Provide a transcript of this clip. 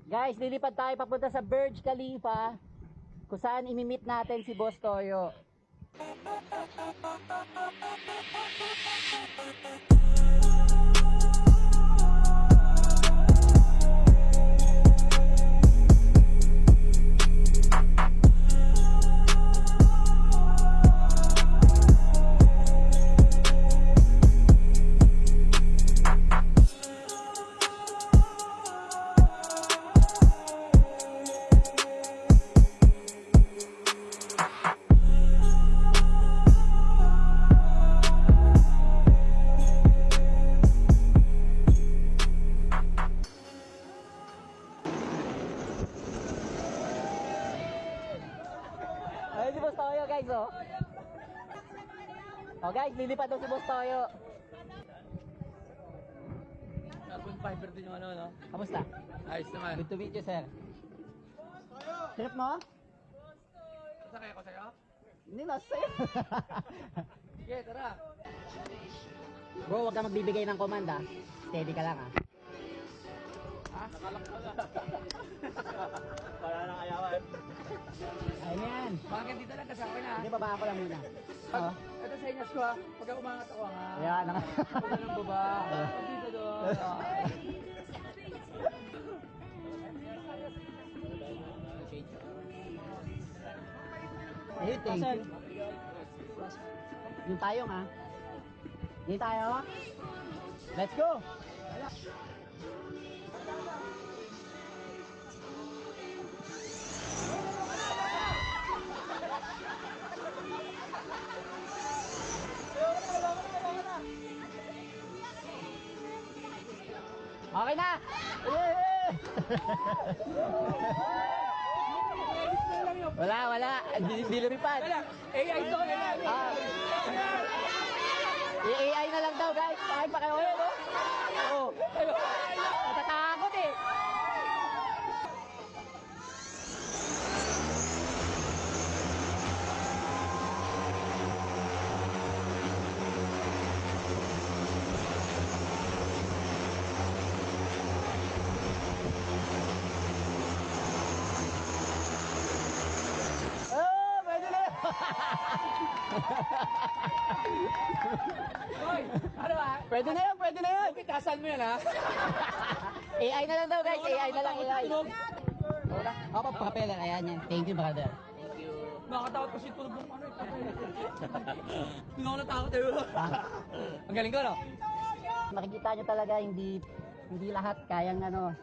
Guys, lilipad tayo papunta sa Burj Khalifa kung saan imimit natin si Boss Toyo. Ayun si Boss Toyo, guys, oh. Oh, guys, lilipad daw si Boss Toyo. Carbon fiber din yung ano, no? Kamusta? Ayos naman. Good to meet you, sir. Trip mo? Sasakay ako sa'yo? Hindi, nasa sa'yo. Sige, tara. Bro, huwag ka magbibigay ng command, ah. Steady ka lang, ah. Ha? Nakalak ka na. Wala nang ayawan. Ayun yan. Bakit dito lang kasama na? Hindi, babaan ko lang muna. Oo. Ito sa inyas ko ha. Pagka umangat ako nga. Ayan, naka... Pagka ng baba. Dito doon. Ayun, thank you. Yung tayong, ah. Yung tayo. Let's go! Okay na! Wala. Hindi lumipad. AI to, AI. Ah. I-AI na lang daw, guys. Kahit pa kayo ulit, oh. Oo. Natatakot, eh. Oh, pwede na yun. Hoy, ano ha? Pwede na yun. Pitasan mo yan ha? AI na lang daw, guys. AI na lang, AI. Tunog. Wala. Ako pa papel. Ayan yan. Thank you, brother. Nakakatakot kasi tunog ng ano eh. Hindi ako natakot eh. Ang galing ko no? Makikita nyo talaga hindi lahat kayang ano,